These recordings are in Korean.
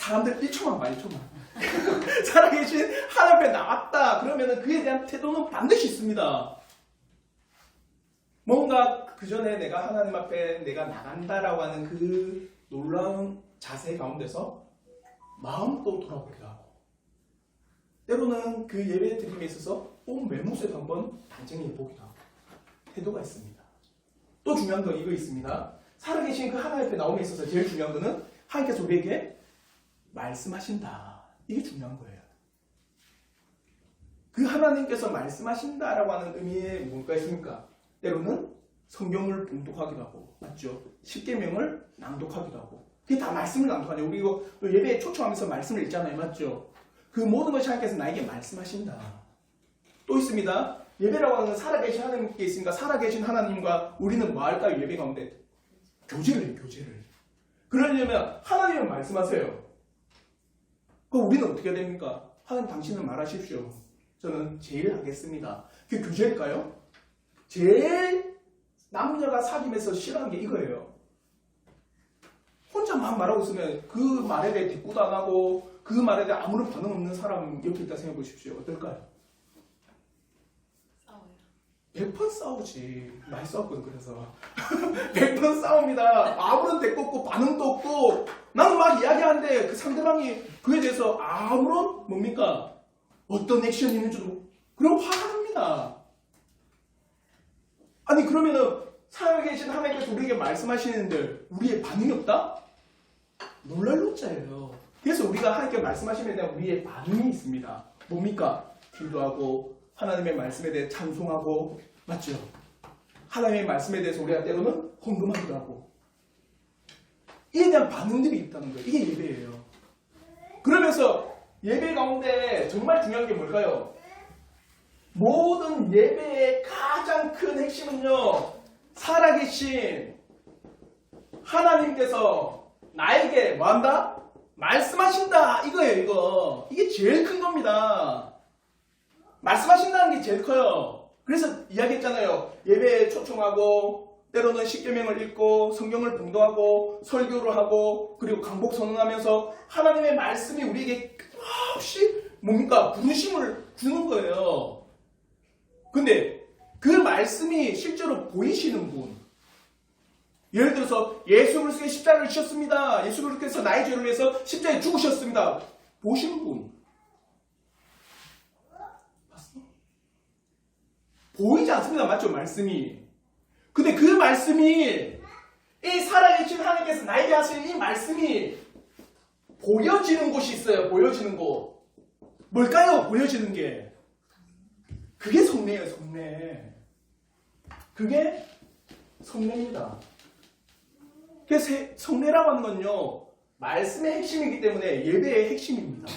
사람들 1초만 봐, 1초만. 살아계신 하나님 앞에 나왔다. 그러면은 그에 대한 태도는 반드시 있습니다. 뭔가 그 전에 내가 하나님 앞에 내가 나간다라고 하는 그 놀라운 자세 가운데서 마음도 돌아보기도 하고, 때로는 그 예배 드림에 있어서 온 매무새도 한번 단정해 보기도 하고, 태도가 있습니다. 또 중요한 건 이거 있습니다. 살아계신 그 하나님 앞에 나옴에 있어서 제일 중요한 거는 하나님께서 우리에게 말씀하신다. 이게 중요한 거예요. 그 하나님께서 말씀하신다라고 하는 의미에 뭔가 있습니까? 때로는 성경을 봉독하기도 하고, 맞죠? 십계명을 낭독하기도 하고, 그게 다 말씀을 낭독하죠. 우리 이거 예배에 초청하면서 말씀을 읽잖아요, 맞죠? 그 모든 것이 하나님께서 나에게 말씀하신다. 또 있습니다. 예배라고 하는 건 살아계신 하나님께 있으니까 살아계신 하나님과 우리는 뭐 할까요? 예배 가운데 교제를 해요, 교제를. 그러려면 하나님은 말씀하세요. 그럼 우리는 어떻게 됩니까? 하나님 당신은 말하십시오. 저는 제일 하겠습니다. 그게 교제일까요? 제일 남녀가 사귐에서 싫어하는 게 이거예요. 혼자 막 말하고 있으면 그 말에 대해 대꾸도 안 하고 그 말에 대해 아무런 반응 없는 사람 옆에 있다 생각해 보십시오. 어떨까요? 싸워요. 100번 싸우지. 많이 싸웠거든, 그래서. 100번 싸웁니다. 아무런 대꾸 없고 반응도 없고 나는 막 이야기하는데 그 상대방이 그에 대해서 아무런 뭡니까? 어떤 액션이 있는지도 그럼 화가 납니다. 아니 그러면은 살아계신 하나님께서 우리에게 말씀하시는데 우리의 반응이 없다? 놀랄 노자예요. 그래서 우리가 하나님께 말씀하심에 대한 우리의 반응이 있습니다. 뭡니까? 기도하고 하나님의 말씀에 대해 찬송하고, 맞죠? 하나님의 말씀에 대해서 우리가 때로는 헌금하기도 하고, 이에 대한 반응들이 있다는 거예요. 이게 예배예요. 그러면서 예배 가운데 정말 중요한 게 뭘까요? 모든 예배의 가장 큰 핵심은요, 살아계신 하나님께서 나에게 뭐한다? 말씀하신다. 이거예요, 이거. 이게 제일 큰 겁니다. 말씀하신다는 게 제일 커요. 그래서 이야기했잖아요. 예배에 초청하고, 때로는 십계명을 읽고, 성경을 봉독하고, 설교를 하고, 그리고 강복 선언하면서 하나님의 말씀이 우리에게 끝없이 뭡니까? 부르심을 주는 거예요. 근데 그 말씀이 실제로 보이시는 분, 예를 들어서 예수 그리스도의 십자가를 지셨습니다. 예수 그리스도께서 나의 죄를 위해서 십자가에 죽으셨습니다. 보신 분 봤어? 보이지 않습니다. 맞죠? 말씀이. 근데 그 말씀이, 이 살아계신 하나님께서 나에게 하시는 이 말씀이 보여지는 곳이 있어요. 보여지는 곳. 뭘까요? 보여지는 게. 그게 성례예요. 성례. 그게 성례입니다. 그래서 성례라고 하는 건요, 말씀의 핵심이기 때문에 예배의 핵심입니다.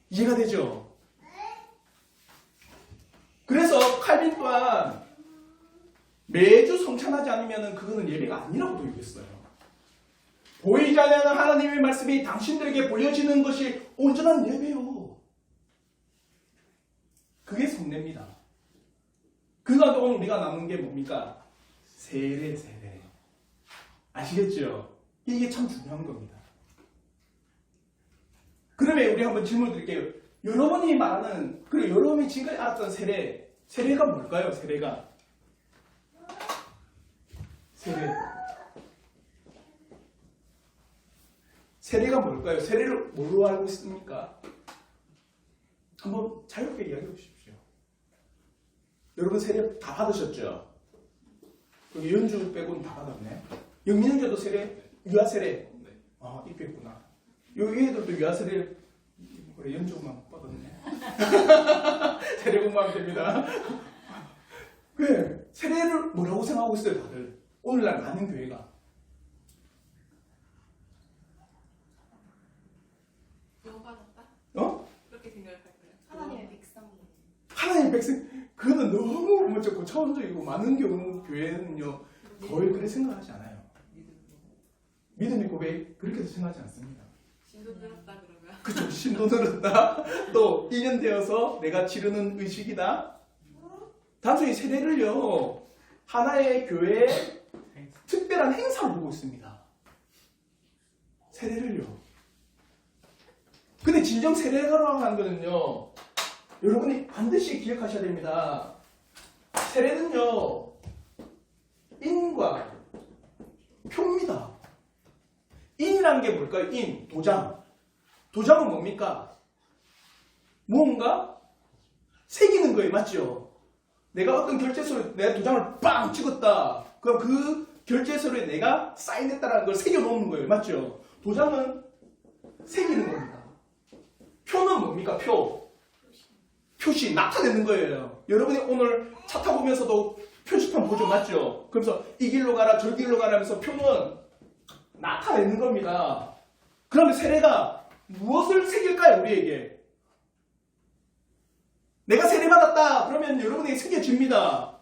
이해가 되죠? 그래서 칼빈 또한 매주 성찬하지 않으면 그거는 예배가 아니라고도 얘기했어요. 보이지 않는 하나님의 말씀이 당신들에게 보여지는 것이 온전한 예배요. 그게 성례입니다. 그 가운데 오늘 우리가 나눈 게 뭡니까? 세례. 아시겠죠? 이게 참 중요한 겁니다. 그러면 우리 한번 질문 드릴게요. 여러분이 말하는, 그리고 여러분이 지금까지 알았던 세례가 뭘까요? 세례가 뭘까요? 세례를 뭘로 알고 있습니까? 한번 자유롭게 이야기해 보십시오. 여러분 세례 다 받으셨죠? 여기 연주 빼고는 다 받았네. 영민형제도 세례, 유아세례. 아, 입했구나. 여기 애들도 유아세례, 그래, 연주만 뻗었네. 세례 공부하면 됩니다. 그래, 세례를 뭐라고 생각하고 있어요, 다들? 오늘날 많은 교회가. 구원받았다? 어? 그렇게 생각할 거예요. 하나님의 백성이에요. 하나님 백성, 그거는 너무 먼저 고차원적이고, 많은 경우 교회는요, 거의 그렇게 생각하지 않아요. 믿음의 고백, 그렇게도 생각하지 않습니다. 신도 들었다 그러면. 그쵸, 신도 들었다. 또 1년 되어서 내가 치르는 의식이다. 단순히 세례를요, 하나의 교회의 특별한 행사로 보고 있습니다. 세례를요. 근데 진정 세례라고 하는 거는요, 여러분이 반드시 기억하셔야 됩니다. 세례는요, 인과 표입니다. 인이라는 게 뭘까요? 인, 도장. 도장은 뭡니까? 무언가 새기는 거예요. 맞죠? 내가 어떤 결제서를, 내 도장을 빵 찍었다. 그럼 그 결제서류에 내가 사인했다라는 걸 새겨놓는 거예요. 맞죠? 도장은 새기는 겁니다. 표는 뭡니까? 표시, 나타내는 거예요. 여러분이 오늘 차 타보면서도 표지판 보죠. 맞죠? 그래서 이 길로 가라, 저 길로 가라 하면서 표는 나타내는 겁니다. 그러면 세례가 무엇을 새길까요? 우리에게. 내가 세례받았다. 그러면 여러분에게 새겨집니다.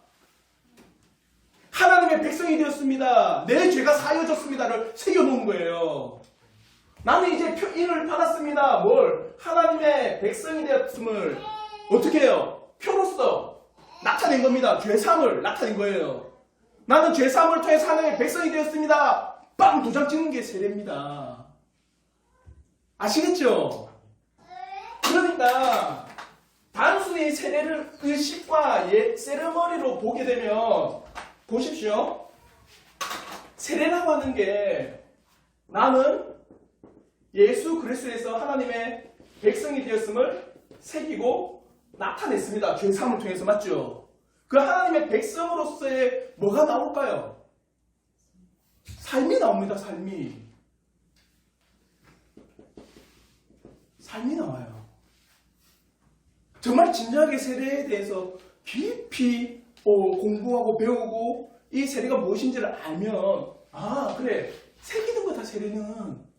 하나님의 백성이 되었습니다. 내 죄가 사여졌습니다를 새겨놓은 거예요. 나는 이제 인을 받았습니다. 뭘? 하나님의 백성이 되었음을 어떻게 해요? 표로서 나타낸 겁니다. 죄사함을 나타낸 거예요. 나는 죄사함을 통해서 하나님의 백성이 되었습니다. 빵! 도장 찍는 게 세례입니다. 아시겠죠? 그러니까 단순히 세례를 의식과 세레머니로 보게 되면 보십시오. 세례라고 하는 게 나는 예수 그리스도에서 하나님의 백성이 되었음을 새기고 나타냈습니다. 죄사함을 통해서. 맞죠? 그 하나님의 백성으로서의 뭐가 나올까요? 삶이 나옵니다. 삶이 나와요. 정말 진지하게 세례에 대해서 깊이 공부하고 배우고 이 세례가 무엇인지를 알면, 아 그래, 새기는 거다. 세례는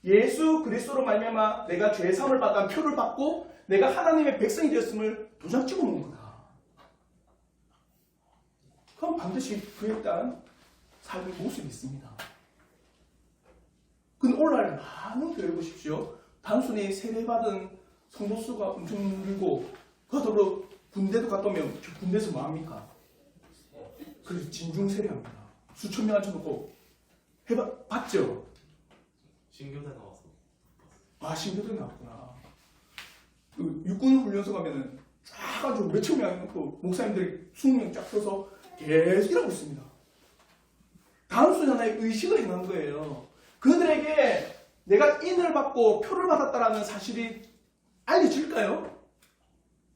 예수 그리스도로 말미암아 내가 죄사함을 받아 표를 받고 내가 하나님의 백성이 되었음을 도장 찍어 놓은 거다. 그럼 반드시 그에 따른 삶의 모습이 있습니다. 근데 오늘날 많은 교회 보십시오. 단순히 세례받은 성도 수가 엄청 늘고, 그더러 군대도 갔다 오면 군대에서 뭐 합니까? 그래서 진중 세례합니다. 수천 명 앉혀놓고 봤죠? 신교대 나왔어. 아, 신교대 나왔구나. 그 육군 훈련소 가면은 쫙 가지고 몇천 명 해놓고 목사님들이 20명 쫙 서서 계속 일하고 있습니다. 단순히 하나의 의식을 해놓은 거예요. 그들에게 내가 인을 받고 표를 받았다라는 사실이 알려질까요?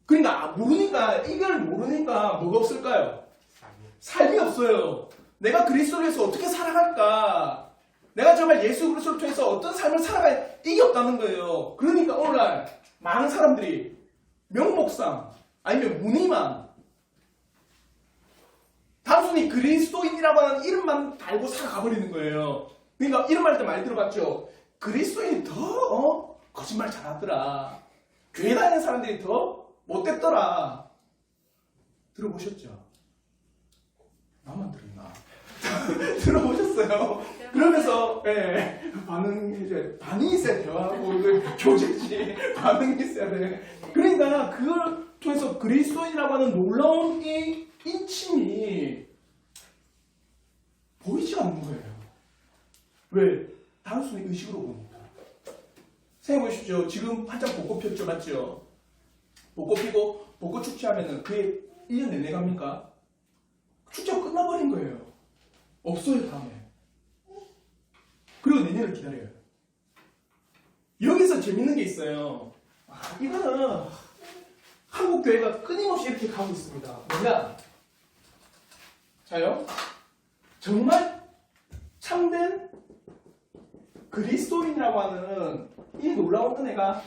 그러니까 모르니까, 이걸 모르니까 뭐가 없을까요? 삶이 없어요. 내가 그리스도에서 어떻게 살아갈까? 내가 정말 예수 그리스도를 통해서 어떤 삶을 살아갈, 이게 없다는 거예요. 그러니까 오늘날 많은 사람들이 명목상 아니면 무늬만 단순히 그리스도인이라고 하는 이름만 달고 살아가버리는 거예요. 그러니까 이름 할 때 많이 들어봤죠? 그리스도인이 더 거짓말 잘하더라. 교회 다니는 사람들이 더 못됐더라. 들어보셨죠? 나만 들었나? 들어보셨어요? 그러면서 반응이 있어야 대화하고 교제지. 반응이 있어야 돼. 그러니까 그걸 통해서 그리스도인이라고 하는 놀라운 이 인침이 보이지가 않는 거예요. 왜? 단순히 의식으로 보니까. 생각해 보십시오. 지금 한참 벚꽃 폈죠, 맞죠? 벚꽃 피고 벚꽃 축제하면은 그게 1년 내내 갑니까? 축제가 끝나버린 거예요. 없어요, 다음에. 그리고 내년을 기다려요. 여기서 재밌는 게 있어요. 이거는 한국 교회가 끊임없이 이렇게 가고 있습니다. 뭐냐? 자요. 정말 참된 그리스도인이라고 하는 이 놀라운 은혜가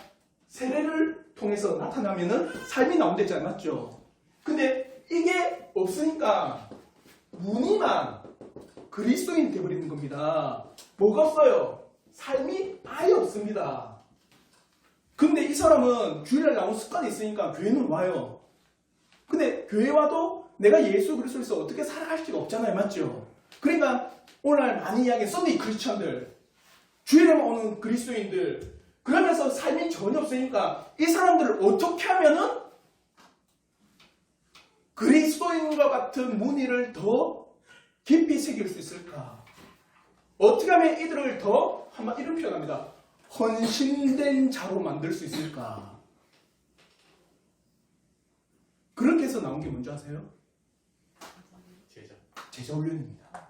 세례를 통해서 나타나면은 삶이 나온댔잖아요. 맞죠? 근데 이게 없으니까 무늬만 그리스도인이 되어버리는 겁니다. 뭐가 없어요? 삶이 아예 없습니다. 근데 이 사람은 주일날 나오는 습관이 있으니까 교회는 와요. 근데 교회 와도 내가 예수 그리스도에서 어떻게 살아갈 수가 없잖아요. 맞죠? 그러니까 오늘 많이 이야기한 썬데이 크리스천들, 주일에만 오는 그리스도인들, 그러면서 삶이 전혀 없으니까 이 사람들을 어떻게 하면은 그리스도인과 같은 무늬를 더 깊이 새길 수 있을까? 어떻게 하면 이들을 더, 한번 이런 표현합니다. 헌신된 자로 만들 수 있을까? 그렇게 해서 나온 게 뭔지 아세요? 제자. 제자훈련입니다.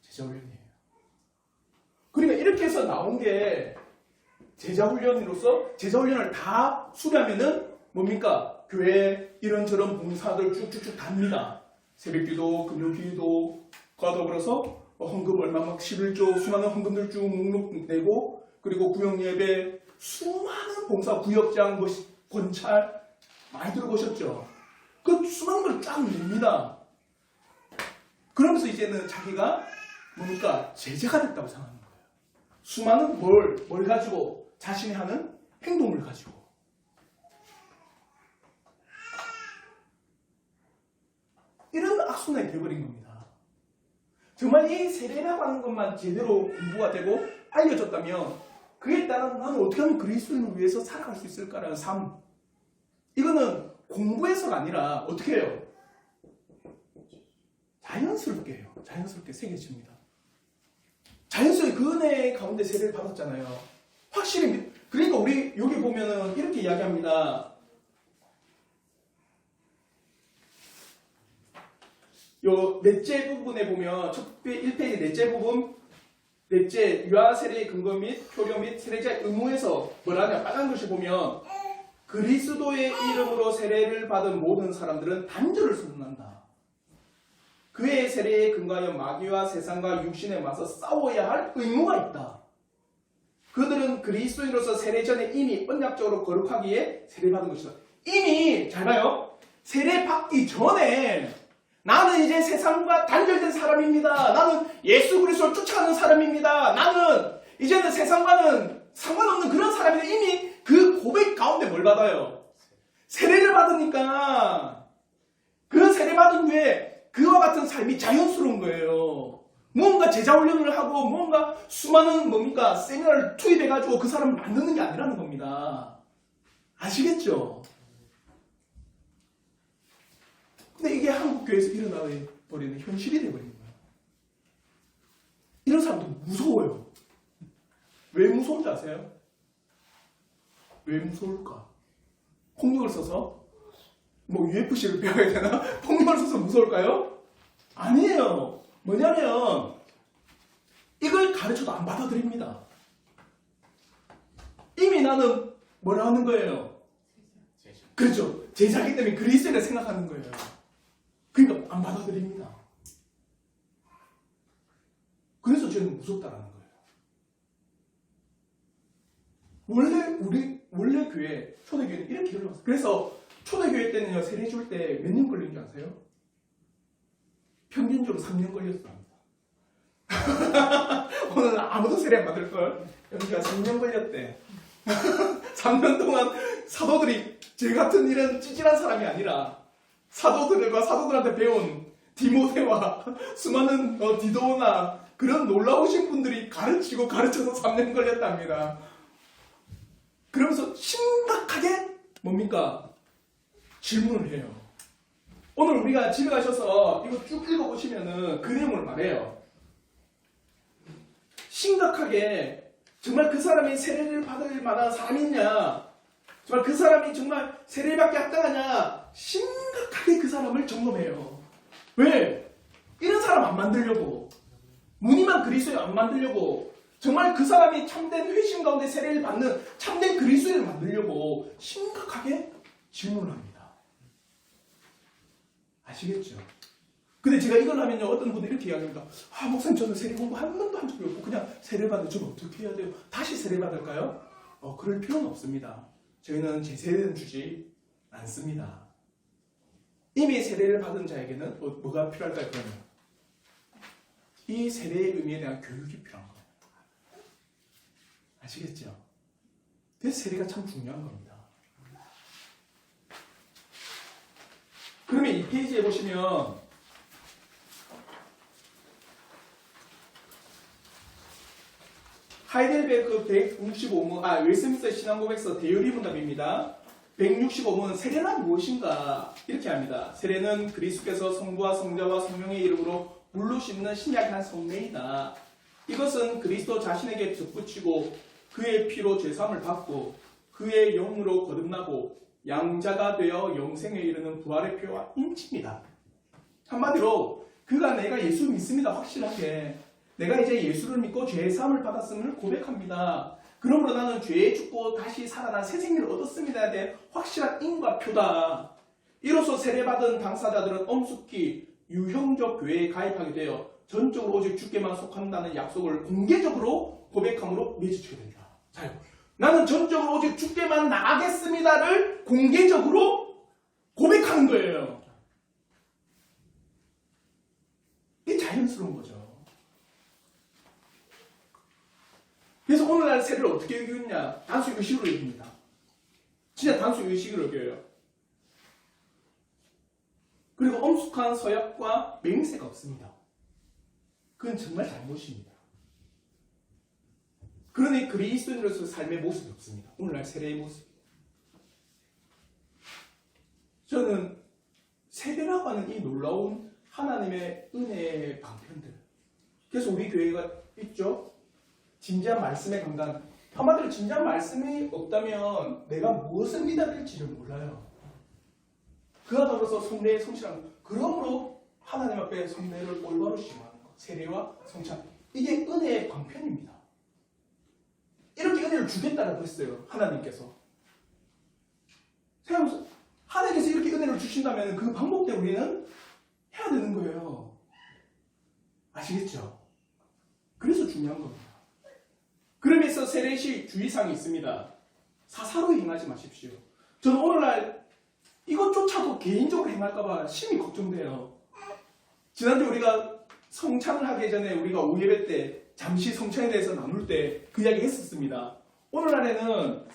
제자훈련이에요. 그러니까 이렇게 해서 나온 게 제자훈련으로서 제자훈련을 다 수료하면은 뭡니까? 교회 이런저런 봉사들 쭉쭉쭉 답니다. 새벽기도, 금요기도, 더불어서 헌금 얼마 막 11조 수많은 헌금들 쭉 목록 내고 그리고 구역예배 수많은 봉사 구역장 뭐 권찰 많이 들어보셨죠? 그 수많은 걸 쫙 냅니다. 그러면서 이제는 자기가 뭡니까? 제자가 됐다고 생각하는 거예요. 수많은 뭘 가지고 자신이 하는 행동을 가지고 이런 악순환이 되어버린 겁니다. 정말 이 세례라고 하는 것만 제대로 공부가 되고 알려졌다면 그에 따라 나는 어떻게 하면 그리스도인을 위해서 살아갈 수 있을까라는 삶. 이거는 공부해서가 아니라 어떻게 해요? 자연스럽게 해요. 자연스럽게 새겨집니다. 자연스럽게 그 은혜 가운데 세례를 받았잖아요. 확실히 그러니까 우리 여기 보면은 이렇게 이야기합니다. 요 넷째 부분에 보면 첫 1페이지 넷째 부분 넷째 유아 세례의 근거 및 표려 및 세례자의 의무에서 뭐라냐 빨간 글씨 보면 그리스도의 이름으로 세례를 받은 모든 사람들은 단절을 선언한다. 그의 세례에 근거하여 마귀와 세상과 육신에 맞서 싸워야 할 의무가 있다. 그들은 그리스도인으로서 세례 전에 이미 언약적으로 거룩하기에 세례받은 것이다. 이미 잘 봐요. 세례받기 전에 나는 이제 세상과 단절된 사람입니다. 나는 예수 그리스도를 쫓아가는 사람입니다. 나는 이제는 세상과는 상관없는 그런 사람인데 이미 그 고백 가운데 뭘 받아요? 세례를 받으니까 그 세례받은 후에 그와 같은 삶이 자연스러운 거예요. 무언가 제자훈련을 하고 무언가 수많은 뭡니까 세미나를 투입해가지고 그 사람을 만드는 게 아니라는 겁니다. 아시겠죠? 근데 이게 한국 교회에서 일어나버리는 현실이 되어버린 거예요. 이런 사람들 무서워요. 왜 무서운지 아세요? 왜 무서울까? 폭력을 써서? 뭐 UFC를 배워야 되나? 폭력을 써서 무서울까요? 아니에요. 뭐냐면 이걸 가르쳐도 안 받아들입니다. 이미 나는 뭐라 하는 거예요? 제자. 그렇죠. 제자기 때문에 그리스도를 생각하는 거예요. 그러니까 안 받아들입니다. 그래서 저는 무섭다라는 거예요. 원래 교회, 초대교회는 이렇게 흘러갔어요. 그래서 초대교회 때는요, 세례 줄 때 몇 년 걸린 줄 아세요? 평균적으로 3년 걸렸습니다. 오늘 아무도 세례 안 받을걸? 여기가 3년 걸렸대. 3년 동안 사도들이 제 같은 이런 찌질한 사람이 아니라 사도들과 사도들한테 배운 디모데와 수많은 디도나 그런 놀라우신 분들이 가르치고 가르쳐서 3년 걸렸답니다. 그러면서 심각하게 뭡니까? 질문을 해요. 오늘 우리가 집에 가셔서 이거 쭉 읽어보시면은 그 내용을 말해요. 심각하게 정말 그 사람이 세례를 받을 만한 사람이냐, 정말 그 사람이 정말 세례받게 합당하냐, 심각하게 그 사람을 점검해요. 왜? 이런 사람 안 만들려고, 무늬만 그리스도인 안 만들려고, 정말 그 사람이 참된 회심 가운데 세례를 받는 참된 그리스도인을 만들려고 심각하게 질문을 합니다. 아시겠죠? 근데 제가 이걸 하면요, 어떤 분들이 이렇게 이야기합니다. 아, 목사님, 저는 세례 공부 한 번도 한 적이 없고 그냥 세례 받는 저는 어떻게 해야 돼요? 다시 세례 받을까요? 그럴 필요는 없습니다. 저희는 제세례는 주지 않습니다. 이미 세례를 받은 자에게는 뭐가 필요할까요? 그러면 이 세례의 의미에 대한 교육이 필요한 거예요. 아시겠죠? 그래서 세례가 참 중요한 겁니다. 그러면 이 페이지에 보시면 하이델베르크 165문, 웨스민스터 신앙고백서 대요리 문답입니다. 165문, 세례란 무엇인가? 이렇게 합니다. 세례는 그리스도께서 성부와 성자와 성령의 이름으로 물로 씻는 신약한 성례이다. 이것은 그리스도 자신에게 덧붙이고 그의 피로 죄사함을 받고 그의 영으로 거듭나고 양자가 되어 영생에 이르는 부활의 표와 인치입니다. 한마디로 그가 내가 예수 믿습니다. 확실하게 내가 이제 예수를 믿고 죄사함을 받았음을 고백합니다. 그러므로 나는 죄에 죽고 다시 살아난 새 생명을 얻었습니다에 대해 확실한 인과표다. 이로써 세례받은 당사자들은 엄숙히 유형적 교회에 가입하게 되어 전적으로 오직 주께만 속한다는 약속을 공개적으로 고백함으로 맺어지게 된다. 자, 나는 전적으로 오직 주께만 나가겠습니다를 공개적으로 고백하는 거예요. 이게 자연스러운 거죠. 그래서 오늘날 세례를 어떻게 여기느냐? 단수 의식으로 여깁니다. 진짜 단수 의식으로 여겨요. 그리고 엄숙한 서약과 맹세가 없습니다. 그건 정말 잘못입니다. 그러니 그리스도인으로서 삶의 모습이 없습니다. 오늘날 세례의 모습. 저는 세례라고 하는 이 놀라운 하나님의 은혜의 방편들. 그래서 우리 교회가 있죠. 진지한 말씀의 강단. 한마디로 진지한 말씀이 없다면 내가 무엇을 믿어야 될지를 몰라요. 그와 더불어서 성례의 성실함. 그러므로 하나님 앞에 성례를 올바로 시행하는 것. 세례와 성찬. 이게 은혜의 방편입니다. 이렇게 은혜를 주겠다라고 했어요. 하나님께서. 생각해보세요. 하나님께서 이렇게 은혜를 주신다면 그 방법대로 우리는 해야 되는 거예요. 아시겠죠? 그래서 중요한 겁니다. 그러면서 세례시 주의사항이 있습니다. 사사로 행하지 마십시오. 저는 오늘날 이것조차도 개인적으로 행할까봐 심히 걱정돼요. 지난주 우리가 성찬을 하기 전에 우리가 오예배 때 잠시 성찬에 대해서 나눌 때 그 이야기 했었습니다. 오늘날에는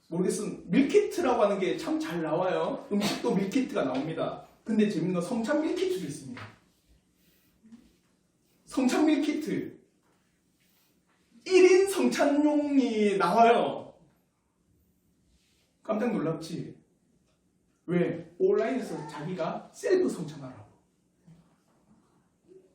모르겠어요. 밀키트라고 하는 게 참 잘 나와요. 음식도 밀키트가 나옵니다. 근데 재밌는 건 성찬 밀키트도 있습니다. 성찬 밀키트 1인 성찬용이 나와요. 깜짝 놀랍지? 왜? 온라인에서 자기가 셀프 성찬하라고.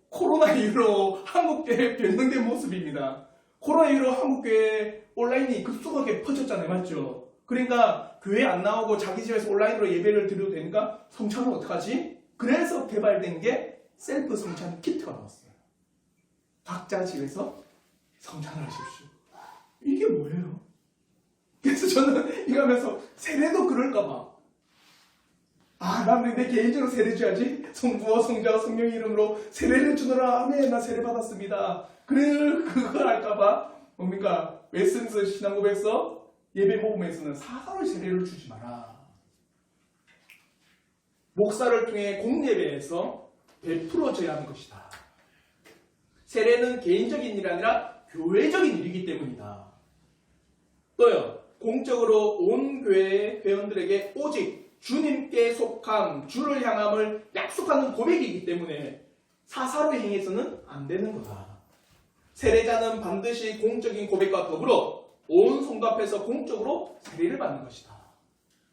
코로나 이후로 한국교회 변경된 모습입니다. 코로나 이후로 한국교회 온라인이 급속하게 퍼졌잖아요. 맞죠? 그러니까 교회 안 나오고 자기 집에서 온라인으로 예배를 드려도 되니까 성찬은 어떡하지? 그래서 개발된 게 셀프 성찬 키트가 나왔어요. 각자 집에서 성찬을 하십시오. 이게 뭐예요? 그래서 저는 이거 하면서 세례도 그럴까봐. 나는 내 개인적으로 세례 줘야지. 성부와 성자와 성령의 이름으로 세례를 주노라. 아멘. 나 세례 받았습니다. 그걸 할까봐 뭡니까? 웨스턴스 신앙고백서 예배 모금에서는 사사로 세례를 주지 마라. 목사를 통해 공예배에서 베풀어져야 하는 것이다. 세례는 개인적인 일이 아니라 교회적인 일이기 때문이다. 또요, 공적으로 온 교회의 회원들에게 오직 주님께 속함, 주를 향함을 약속하는 고백이기 때문에 사사로 행해서는 안 되는 거다. 세례자는 반드시 공적인 고백과 더불어 온 성도 앞에서 공적으로 세례를 받는 것이다.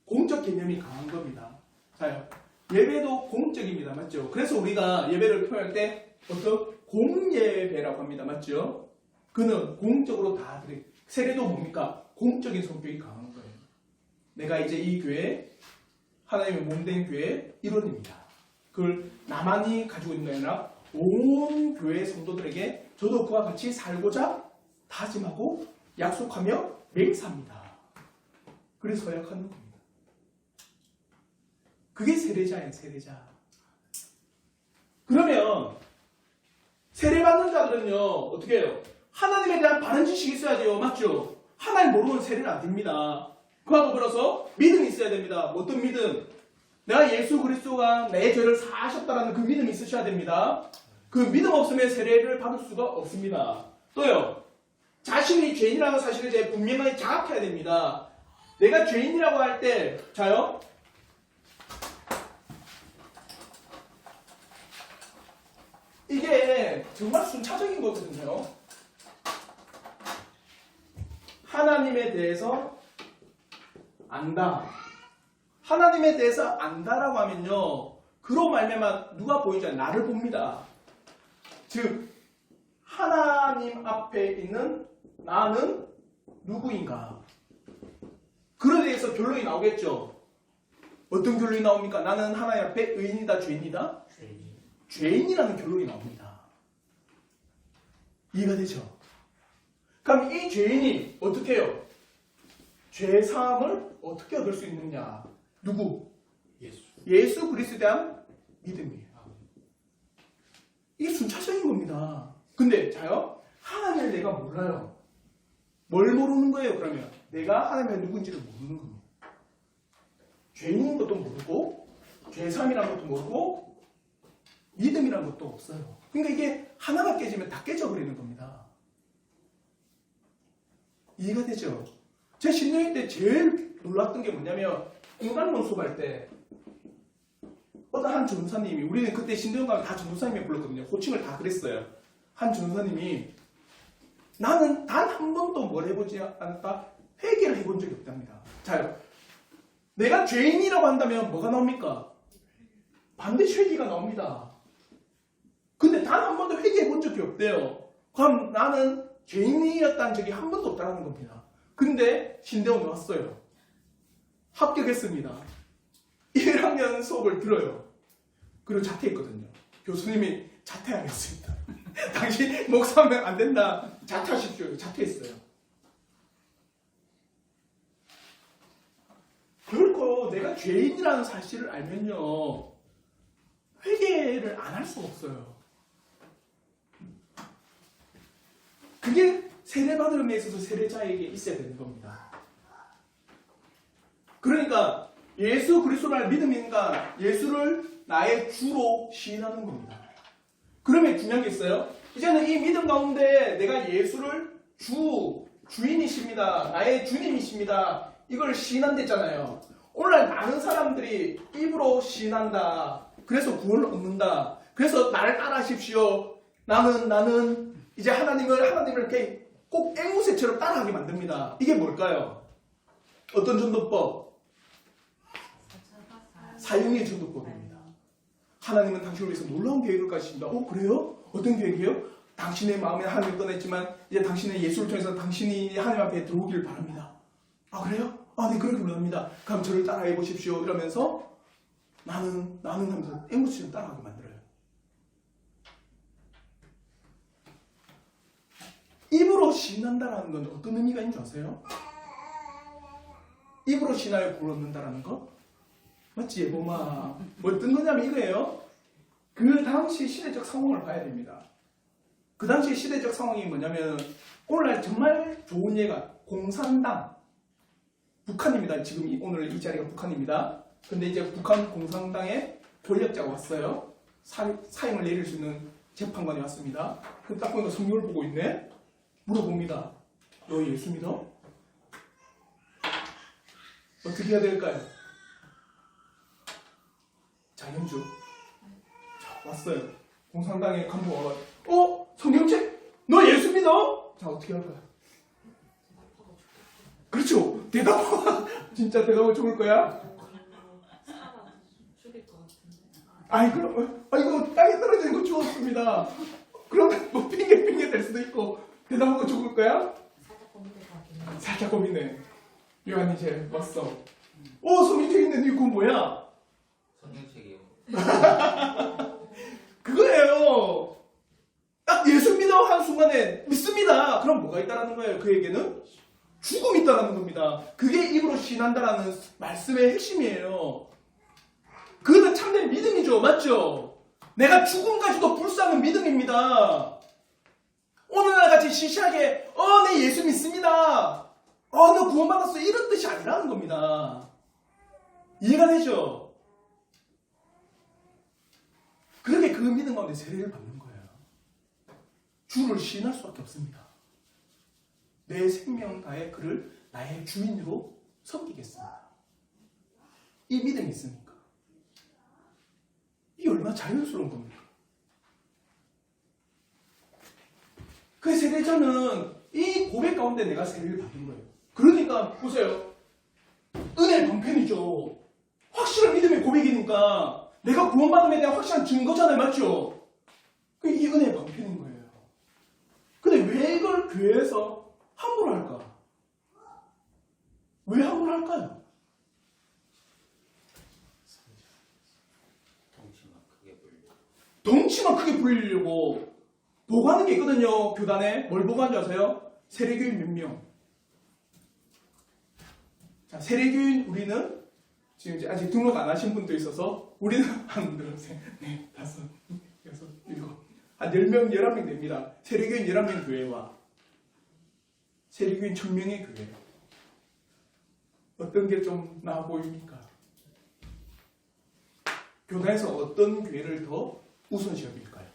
공적 개념이 강한 겁니다. 자요, 예배도 공적입니다. 맞죠? 그래서 우리가 예배를 표현할 때 어떤 공예배라고 합니다. 맞죠? 그는 공적으로 다 그래. 세례도 뭡니까? 공적인 성격이 강한 거예요. 내가 이제 이 교회, 하나님의 몸된 교회의 일원입니다. 그걸 나만이 가지고 있는 게 아니라 온 교회 성도들에게 저도 그와 같이 살고자 다짐하고 약속하며 맹세합니다. 그래서 서약하는 겁니다. 그게 세례자예요. 세례자. 그러면 세례받는 자들은요, 어떻게 해요? 하나님에 대한 바른 지식이 있어야 돼요. 맞죠? 하나님 모르면 세례는 안 됩니다. 그와 더불어서 믿음이 있어야 됩니다. 어떤 믿음? 내가 예수 그리스도가 내 죄를 사하셨다는 그 믿음이 있으셔야 됩니다. 그 믿음 없으면 세례를 받을 수가 없습니다. 또요, 자신이 죄인이라는 사실을 이제 분명하게 자각해야 됩니다. 내가 죄인이라고 할 때, 자요, 이게 정말 순차적인 거거든요. 하나님에 대해서 안다. 하나님에 대해서 안다라고 하면요, 그로 말미암아 누가 보이죠? 나를 봅니다. 즉 하나님 앞에 있는 나는 누구인가? 그에 대해서 결론이 나오겠죠. 어떤 결론이 나옵니까? 나는 하나님 앞에 의인이다, 죄인이다? 죄인. 죄인이라는 결론이 나옵니다. 이해가 되죠? 그럼 이 죄인이 어떻게 해요? 죄사함을 어떻게 얻을 수 있느냐? 누구? 예수. 예수 그리스도에 대한 믿음이에요. 아, 이게 순차적인 겁니다. 근데 자요, 하나님을 내가 몰라요. 뭘 모르는 거예요? 그러면 내가 하나님이 누군지를 모르는 겁니다. 죄인인 것도 모르고 죄사함이라는 것도 모르고 믿음이라는 것도 없어요. 그러니까 이게 하나가 깨지면 다 깨져버리는 겁니다. 이해가 되죠? 제 신령일 때 제일 놀랐던 게 뭐냐면 인간론 수업할 때 어떤 한 전도사님이, 우리는 그때 신령 가면 다 전도사님이 불렀거든요. 호칭을 다 그랬어요. 한 전도사님이 나는 단 한 번도 뭘 해보지 않았다, 회개를 해본 적이 없답니다. 자요, 내가 죄인이라고 한다면 뭐가 나옵니까? 반드시 회개가 나옵니다. 근데 단 한 번도 회개해 본 적이 없대요. 그럼 나는 죄인이었다는 적이 한 번도 없다는 겁니다. 근데 신대원에 왔어요. 합격했습니다. 1학년 수업을 들어요. 그리고 자퇴했거든요. 교수님이 자퇴하겠습니다. 당신 목사하면 안 된다. 자퇴하십시오. 자퇴했어요. 결코 내가 죄인이라는 사실을 알면요, 회개를 안 할 수가 없어요. 그게 세례받음에 있어서 세례자에게 있어야 되는 겁니다. 그러니까 예수 그리스도를 믿음인가, 예수를 나의 주로 시인하는 겁니다. 그러면 중요한 게 있어요. 이제는 이 믿음 가운데 내가 예수를 주인이십니다, 나의 주님이십니다, 이걸 시인한댔잖아요. 오늘날 많은 사람들이 입으로 시인한다, 그래서 구원을 얻는다, 그래서 나를 따라하십시오, 나는 이제 하나님을 이렇게 꼭 앵무새처럼 따라하게 만듭니다. 이게 뭘까요? 어떤 전도법? 사용의 전도법입니다. 하나님은 당신을 위해서 놀라운 계획을 가지신다. 그래요? 어떤 계획이에요? 당신의 마음에 하나님을 떠났지만 이제 당신의 예수를 통해서 당신이 하나님 앞에 들어오기를 바랍니다. 그래요? 네, 그러길 원합니다. 그럼 저를 따라해 보십시오. 이러면서 나는 하면서 앵무새처럼 따라하게 만들어요. 입으로 시인한다라는 건 어떤 의미가 있는 줄 아세요? 입으로 신하여 부르는다라는 거? 맞지, 예보마? 어떤 거냐면 이거예요. 그 당시 시대적 상황을 봐야 됩니다. 그 당시 시대적 상황이 뭐냐면, 오늘날 정말 좋은 예가 공산당, 북한입니다. 지금 오늘 이 자리가 북한입니다. 근데 이제 북한 공산당의 권력자가 왔어요. 사형을 내릴 수 있는 재판관이 왔습니다. 그 딱 보니까 성경을 보고 있네? 물어봅니다. 너 예수 믿어? 어떻게 해야 될까요? 장현주. 자, 왔어요. 공산당의 간부가 와가지고, 성경책? 너 예수 믿어? 자, 어떻게 할까요? 그렇죠. 대답하고, 진짜 대답을 죽을 거야? 이거 땅에 떨어지는 거 주웠습니다. 그러면 뭐 핑계 될 수도 있고, 대답하고 죽을 거야? 살짝 고민해. 요한이 제일 왔어. 성경책 있는데 이거 뭐야? 성경책이요. 그거예요. 딱 예수 믿어 한 순간에 믿습니다. 그럼 뭐가 있다라는 거예요? 그에게는 죽음이 있다라는 겁니다. 그게 입으로 신한다라는 말씀의 핵심이에요. 그거는 참된 믿음이죠. 맞죠? 내가 죽음까지도 불쌍한 믿음입니다. 오늘날 같이 시시하게 내 예수 믿습니다, 너 구원받았어, 이런 뜻이 아니라는 겁니다. 이해가 되죠? 그렇게 그 믿음 가운데 세례를 받는 거예요. 주를 시인할 수밖에 없습니다. 내 생명 다해 그를 나의 주인으로 섬기겠습니다. 이 믿음이 있으니까. 이게 얼마나 자연스러운 겁니까? 그 세례자는 이 고백 가운데 내가 세례를 받은 거예요. 그러니까 보세요. 은혜의 방편이죠. 확실한 믿음의 고백이니까 내가 구원받음에 대한 확실한 증거잖아요. 맞죠? 이 은혜의 방편인 거예요. 왜 이걸 교회에서 함부로 할까? 왜 함부로 할까요? 덩치만 크게 불리려고 보고하는 게 있거든요. 교단에 뭘 보고하는지 아세요? 세례교인 몇 명. 자, 세례교인 우리는 지금 이제 아직 등록 안 하신 분도 있어서 우리는 한 둘, 셋, 넷, 다섯, 여섯, 일곱 한 10명, 11명 됩니다. 세례교인 11명 교회와 세례교인 1000명의 교회. 어떤 게 좀 나아 보입니까? 교단에서 어떤 교회를 더 우선시 여길까요?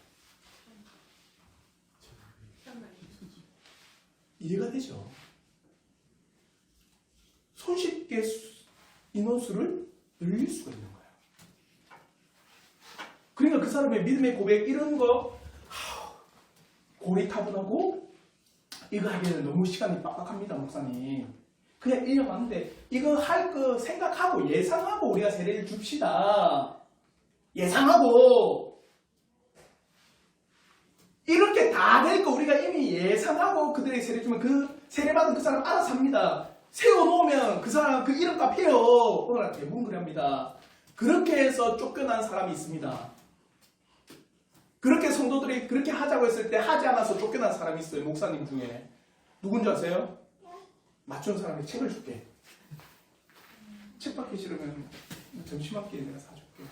이해가 되죠? 손쉽게 인원수를 늘릴 수가 있는 거예요. 그러니까 그 사람의 믿음의 고백 이런 거 고리타분하고 이거 하기에는 너무 시간이 빡빡합니다. 목사님. 그냥 1년 왔는데 이거 할 거 생각하고 예상하고 우리가 세례를 줍시다. 예상하고 이렇게 다 될 거 우리가 이미 예상하고 그들에게 세례 주면 그 세례받은 그 사람 알아서 합니다. 세워놓으면 그 사람 그 이름값 해요. 오늘 대부분 그래 합니다. 그렇게 해서 쫓겨난 사람이 있습니다. 그렇게 성도들이 그렇게 하자고 했을 때 하지 않아서 쫓겨난 사람이 있어요. 목사님 중에. 누군지 아세요? 맞춘 사람이 책을 줄게. 책 받기 싫으면 점심 한 끼 내가 사줄게.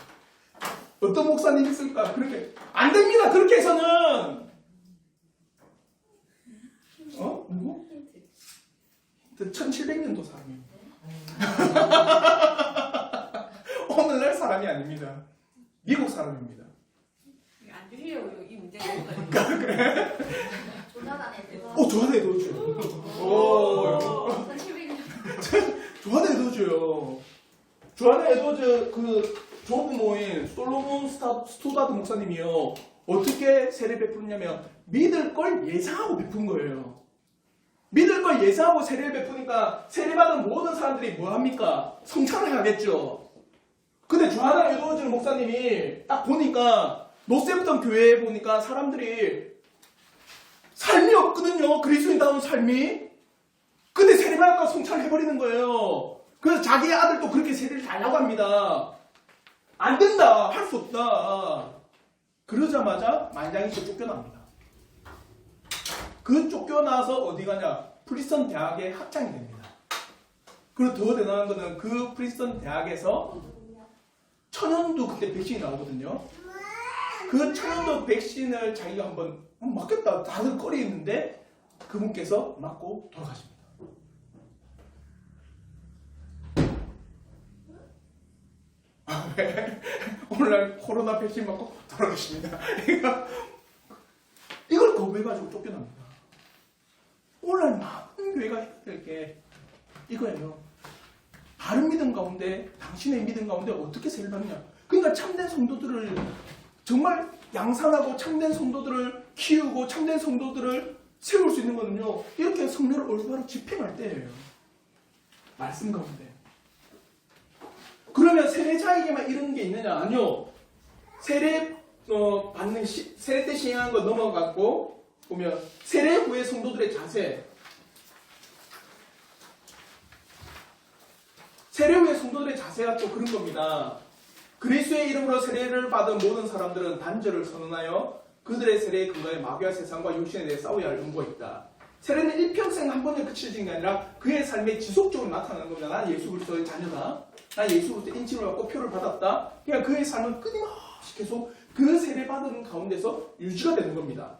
어떤 목사님 있을까? 그렇게 안 됩니다. 그렇게 해서는 누구? 1700년도 사람입니다. 오늘날 사람이 아닙니다. 미국 사람입니다. 안 주시려고 이 문제 내는 거예요. 그래? 조나단에 조한에 넣어줘요. 조한에 넣어줘요. 조한에 에드워즈 그 조부모인 솔로몬 스투다트 목사님이요. 어떻게 세례 베푸느냐면 믿을 걸 예상하고 베푼 거예요. 믿을 걸 예상하고 세례를 베푸니까 세례받은 모든 사람들이 뭐 합니까? 성찬을 하겠죠. 근데 조하나 에드워즈 목사님이 딱 보니까 노세부턴 교회에 보니까 사람들이 삶이 없거든요. 그리스도인다운 삶이. 근데 세례받으니까 성찬을 해버리는 거예요. 그래서 자기 아들도 그렇게 세례를 달라고 합니다. 안 된다. 할 수 없다. 그러자마자 만장일치 쫓겨납니다. 그 쫓겨나서 어디 가냐? 프리스턴 대학에 학장이 됩니다. 그리고 더 대단한 거는 그 프리스턴 대학에서 천연두 그때 백신이 나오거든요. 그 천연두 백신을 자기가 한번 맞겠다. 다들 꺼리는데 그분께서 맞고 돌아가십니다. 오늘날 코로나 백신 맞고 돌아가십니다. 이걸 거부해가지고 쫓겨납니다. 오늘날 많은 교회가 해야 될 게 이거예요. 다른 믿음 가운데, 당신의 믿음 가운데 어떻게 세례를 받느냐. 그러니까 참된 성도들을 정말 양산하고 참된 성도들을 키우고 참된 성도들을 세울 수 있는 거는요. 이렇게 성례를 올바로 집행할 때예요. 말씀 가운데. 그러면 세례자에게만 이런 게 있느냐? 아니요. 세례 받는 세례 때 시행한 거 넘어갔고 보면 세례 후의 성도들의 자세. 세례 후의 성도들의 자세가 또 그런 겁니다. 그리스도의 이름으로 세례를 받은 모든 사람들은 단절을 선언하여 그들의 세례의 근거에 마귀와 세상과 육신에 대해 싸워야 할 의무가 있다. 세례는 일평생 한 번에 그치는 게 아니라 그의 삶에 지속적으로 나타나는 겁니다. 난 예수 그리스도의 자녀다. 난 예수 그리스도의 인침을 받고 표를 받았다. 그러니까 그의 삶은 끊임없이 계속 그 세례 받은 가운데서 유지가 되는 겁니다.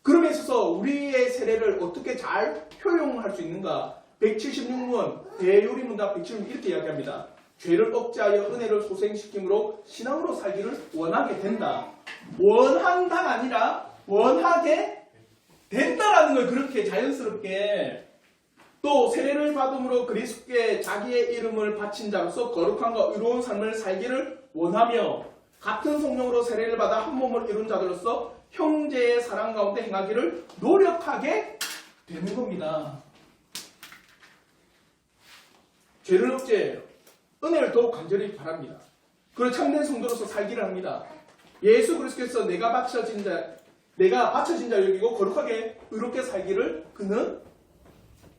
그럼에 있어서 우리의 세례를 어떻게 잘 효용할 수 있는가? 176문 대요리문답 176 이렇게 이야기합니다. 죄를 억제하여 은혜를 소생시킴으로 신앙으로 살기를 원하게 된다. 원한다가 아니라 원하게 된다라는 걸 그렇게 자연스럽게 또 세례를 받음으로 그리스도께 자기의 이름을 바친 자로서 거룩함과 의로운 삶을 살기를 원하며 같은 성령으로 세례를 받아 한 몸을 이룬 자들로서 형제의 사랑 가운데 행하기를 노력하게 되는 겁니다. 죄를 억제해요. 은혜를 더욱 간절히 바랍니다. 그리고 참된 성도로서 살기를 합니다. 예수 그리스도께서 내가 바쳐진 자 내가 바쳐진 자 여기고 거룩하게 의롭게 살기를 그는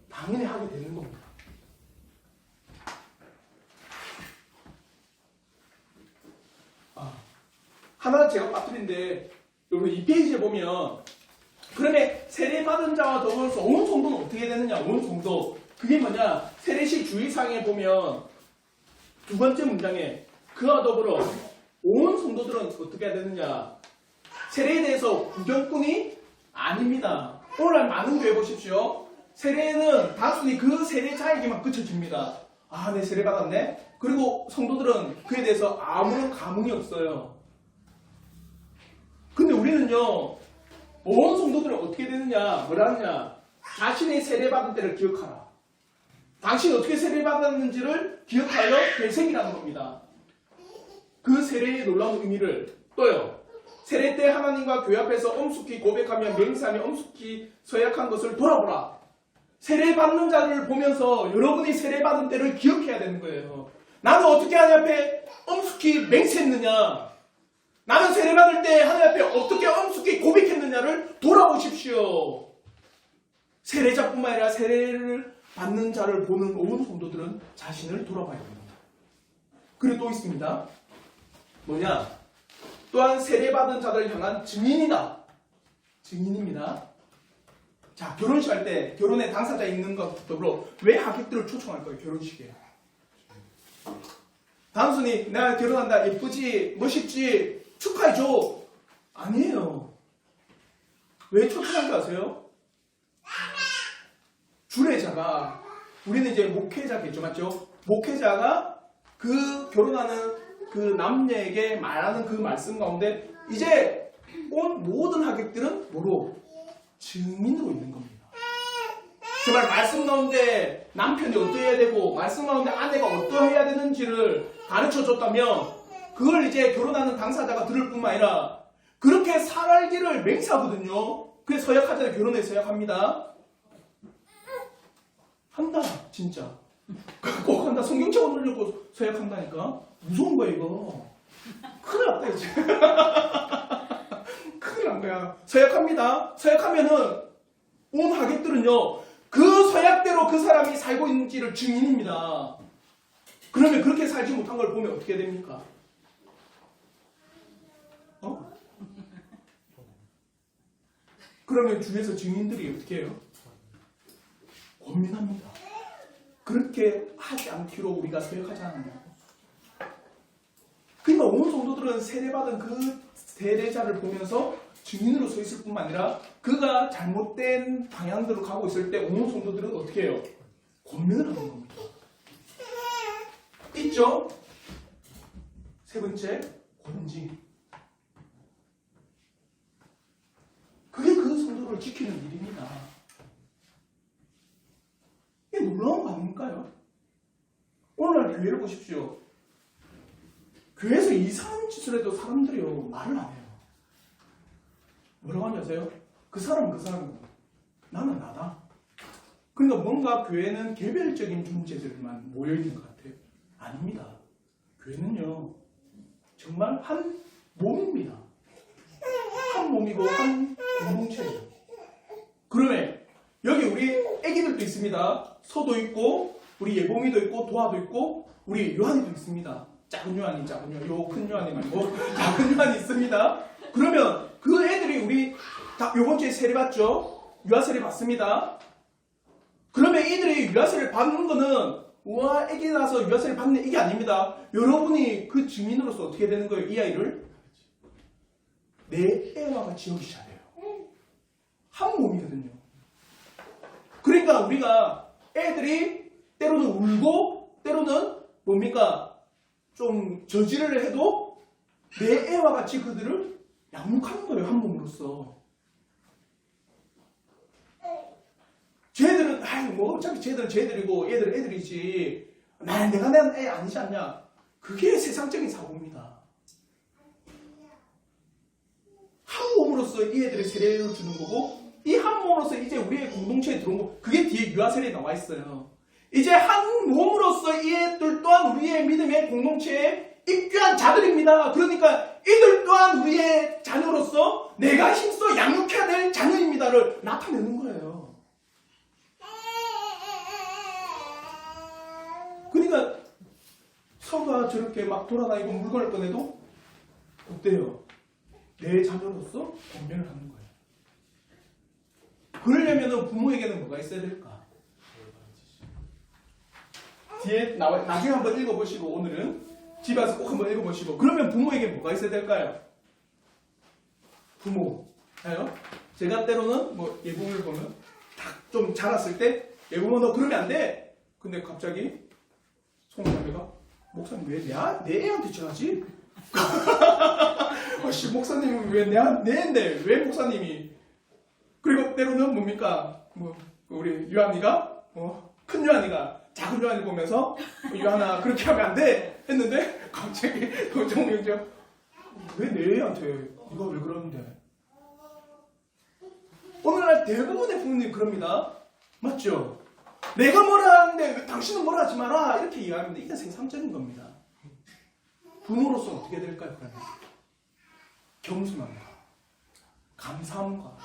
당연히 하게 되는 겁니다. 하나 제가 빠뜨린데 여러분 이 페이지에 보면 그러면 세례받은 자와 더불어서 온 성도는 어떻게 되느냐? 온 성도 그게 뭐냐? 세례시 주의사항에 보면 두 번째 문장에 그와 더불어 온 성도들은 어떻게 해야 되느냐? 세례에 대해서 구경꾼이 아닙니다. 오늘날 많은 교회 보십시오. 세례는 단순히 그 세례자에게만 그쳐집니다. 아, 내 세례 받았네? 그리고 성도들은 그에 대해서 아무런 감흥이 없어요. 근데 우리는요, 온 성도들은 어떻게 되느냐, 뭐라 하느냐, 자신의 세례받은 때를 기억하라. 당신이 어떻게 세례받았는지를 기억하여 되새기라는 겁니다. 그 세례의 놀라운 의미를 또요, 세례 때 하나님과 교회 앞에서 엄숙히 고백하며 맹세하며 엄숙히 서약한 것을 돌아보라. 세례받는 자를 보면서 여러분이 세례받은 때를 기억해야 되는 거예요. 나는 어떻게 하나님 앞에 엄숙히 맹세했느냐, 나는 세례받을 때 하나님 앞에 어떻게 엄숙히 고백했느냐를 돌아보십시오. 세례자뿐만 아니라 세례를 받는 자를 보는 온 성도들은 자신을 돌아봐야 됩니다. 그리고 또 있습니다. 뭐냐? 또한 세례받은 자들을 향한 증인이다. 증인입니다. 자, 결혼식 할 때 결혼에 당사자 있는 것부터 더불어 왜 하객들을 초청할 거예요? 결혼식에. 단순히 내가 결혼한다, 예쁘지, 멋있지, 축하해줘. 아니에요. 왜 초청한 줄 아세요? 주례자가, 우리는 이제 목회자겠죠, 맞죠? 목회자가 그 결혼하는 그 남녀에게 말하는 그 말씀 가운데 이제 온 모든 하객들은 뭐로? 증인으로 있는 겁니다. 정말 말씀 가운데 남편이 어떠해야 되고 말씀 가운데 아내가 어떠해야 되는지를 가르쳐줬다면 그걸 이제 결혼하는 당사자가 들을 뿐만 아니라 그렇게 살기를 맹세하거든요. 그래서 서약하잖아요. 결혼에 서약합니다. 한다, 진짜. 꼭 한다. 성경책을 올리고 서약한다니까. 무서운 거야, 이거. 큰일 났다, 이제. 큰일 난 거야. 서약합니다. 서약하면은 온 하객들은요, 그 서약대로 그 사람이 살고 있는지를 증인입니다. 그러면 그렇게 살지 못한 걸 보면 어떻게 됩니까? 그러면 주위에서 증인들이 어떻게 해요? 고민합니다. 그렇게 하지 않기로 우리가 서약하잖아요. 그러니까 온 성도들은 세례받은 그 세례자를 보면서 증인으로 서 있을 뿐만 아니라 그가 잘못된 방향대로 가고 있을 때 온 성도들은 어떻게 해요? 고민을 하는 겁니다. 있죠? 세 번째, 권지. 그게 그 성도를 지키는 일입니다. 이게 놀라운 거 아닙니까요? 오늘날 교회를 보십시오. 교회에서 이상한 짓을 해도 사람들이요, 말을 안 해요. 뭐라고 하는지 아세요? 그 사람은 나는 나다. 그러니까 뭔가 교회는 개별적인 존재들만 모여있는 것 같아요. 아닙니다. 교회는요, 정말 한 몸입니다. 한 몸이고 한 공동체예요. 그러면 여기 우리 애기들도 있습니다. 서도 있고 우리 예봉이도 있고 도아도 있고 우리 요한이도 있습니다. 작은 요한이, 요 큰 요한이 말고 작은 요한이 있습니다. 그러면 그 애들이 우리 요번 주에 세례 받죠? 유아세례 받습니다. 그러면 이들이 유아세례를 받는 거는 우와 애기 나서 유아세례 받는 이게 아닙니다. 여러분이 그 증인으로서 어떻게 되는 거예요? 이 아이를 내 애와 같이 여기셔야 돼요. 한 몸이거든요. 그러니까 우리가 애들이 때로는 울고 때로는 뭡니까? 좀 저지를 해도 내 애와 같이 그들을 양육하는 거예요. 한 몸으로서. 쟤들은 뭐 어차피 쟤들은 쟤들이고 얘들은 애들이지 내가 낸 애 아니지 않냐. 그게 세상적인 사고입니다. 한 몸으로서 이 애들의 세례를 주는 거고 이 한 몸으로서 이제 우리의 공동체에 들어온 거 그게 뒤에 유아세례에 나와 있어요. 이제 한 몸으로서 이 애들 또한 우리의 믿음의 공동체에 입귀한 자들입니다. 그러니까 이들 또한 우리의 자녀로서 내가 힘써 양육해야 될 자녀입니다를 나타내는 거예요. 그러니까 서가 저렇게 막 돌아다니고 물건을 꺼내도 어때요? 내 자녀로서 권면을 하는 거예요. 그러려면 부모에게는 뭐가 있어야 될까? 뒤에 나중에 한번 읽어보시고 오늘은 집에 와서 꼭 한번 읽어보시고 그러면 부모에게 뭐가 있어야 될까요? 부모. 아요? 제가 때로는 뭐 예부모를 보면 딱 좀 자랐을 때 예부모 너 그러면 안 돼. 근데 갑자기 송자매가 목사님 왜 내 애한테 저러지? 씨 목사님은 왜 내 애인데 왜 목사님이? 그리고 때로는 뭡니까? 뭐 우리 유한이가 큰 유한이가 작은 유한이 보면서 유한아 그렇게 하면 안 돼 했는데 갑자기 정명자 왜 내 애한테 네가 왜 그러는데? 오늘날 대부분의 부모님 그럽니다. 맞죠? 내가 뭐라 하는데 왜 당신은 뭐라 하지 마라 이렇게 이해하는데 이게 생산적인 겁니다. 부모로서 어떻게 될까요? 그러면 겸손함과 감사함과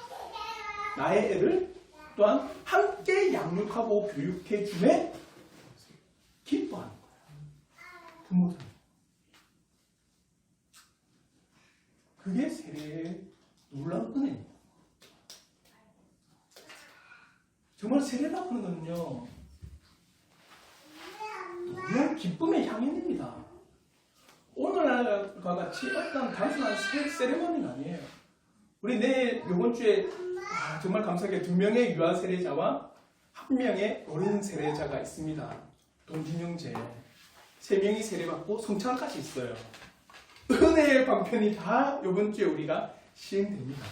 나의 애를 또한 함께 양육하고 교육해 주매 기뻐하는 거예요. 부모들. 그게 세례의 놀라운 은혜입니다. 정말 세례라고 하는 거는요. 너무 기쁨의 향연입니다. 오늘날과 같이 어떤 단순한 세레머니가 아니에요. 우리 요번 주에 정말 감사하게 2명의 유아 세례자와 1명의 어린 세례자가 있습니다. 동진형제 3명이 세례받고 성찬까지 있어요. 은혜의 방편이 다 요번 주에 우리가 시행됩니다.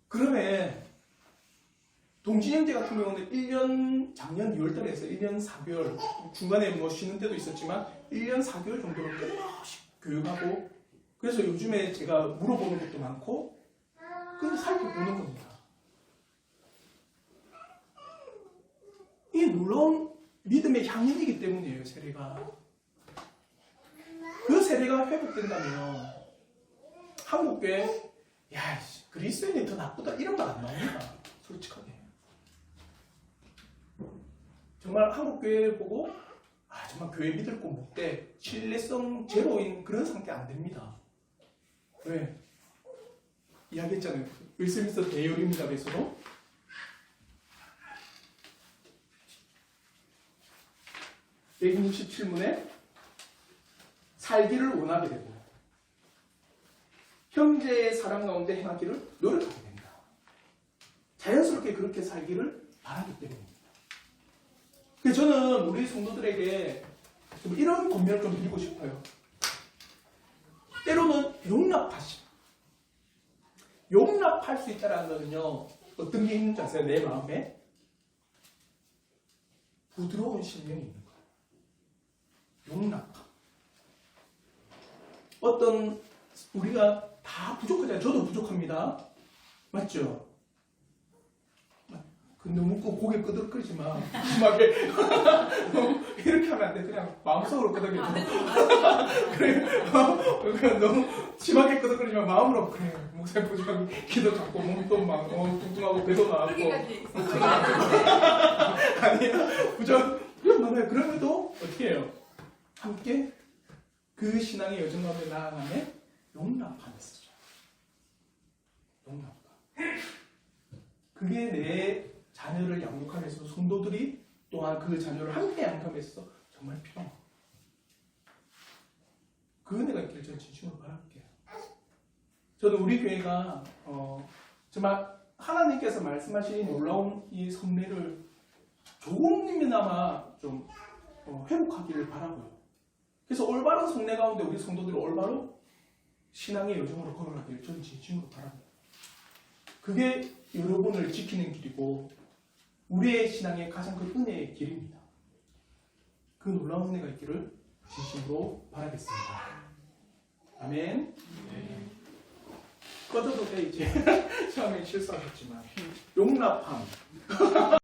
그러면 동진형제 같은 경우는 1년 작년 2월달에서 1년 4개월 중간에 뭐 쉬는 때도 있었지만 1년 4개월 정도로 끊임없이 교육하고 그래서 요즘에 제가 물어보는 것도 많고 그냥 살펴보는 겁니다. 이 놀라운 믿음의 향연이기 때문이에요. 세례가. 그 세례가 회복된다면 한국교회 야 그리스도인이 더 나쁘다 이런 말 안 나옵니다. 솔직하게. 정말 한국교회 보고 정말 교회 믿을 곳 못 돼. 신뢰성 제로인 그런 상태 안 됩니다. 왜? 이야기했잖아요. 윌스미스 대요리입니다에서도 (167문에) 살기를 원하게 되고 형제의 사랑 가운데 행하기를 노력하게 됩니다. 자연스럽게 그렇게 살기를 바라기 때문입니다. 그래서 저는 우리 성도들에게 좀 이런 권면을 좀 드리고 싶어요. 때로는 용납하심. 용납할 수 있다는 것은요, 어떤 게 있는지 아세요? 내 마음에 부드러운 심령이 있는 거예요. 용납함. 어떤 우리가 다 부족하잖아요. 저도 부족합니다. 맞죠? 근데 너무 고개 끄덕거리지 마. 심하게. 이렇게 하면 안 돼. 그냥 마음속으로 끄덕여. 그래. 너무 심하게 끄덕거리지 마. 마음으로. 그래. 목사님 부족하게 키도 작고 몸도 막 뚱뚱하고 배도 나왔고. 아니야. 부족 많아요. 그럼에도 어떻게 해요? 함께 그 신앙의 여정 가운데 나아가며 용납하면서. 용납. 그게 내 자녀를 양육하면서 성도들이 또한 그 자녀를 함께 양육하면서 정말 필요합니다. 그 은혜가 있기를 저는 진심으로 바랄게요. 저는 우리 교회가 정말 하나님께서 말씀하신 놀라운 이 선례를 조금이나마 좀 회복하기를 바라고요. 그래서 올바른 성례 가운데 우리 성도들이 올바로 신앙의 여정으로 걸어가기를 저는 진심으로 바랍니다. 그게 여러분을 지키는 길이고 우리의 신앙의 가장 큰 은혜의 길입니다. 그 놀라운 은혜가 있기를 진심으로 바라겠습니다. 아멘. 꺼져도 돼 이제. 처음에 실수하셨지만 용납함.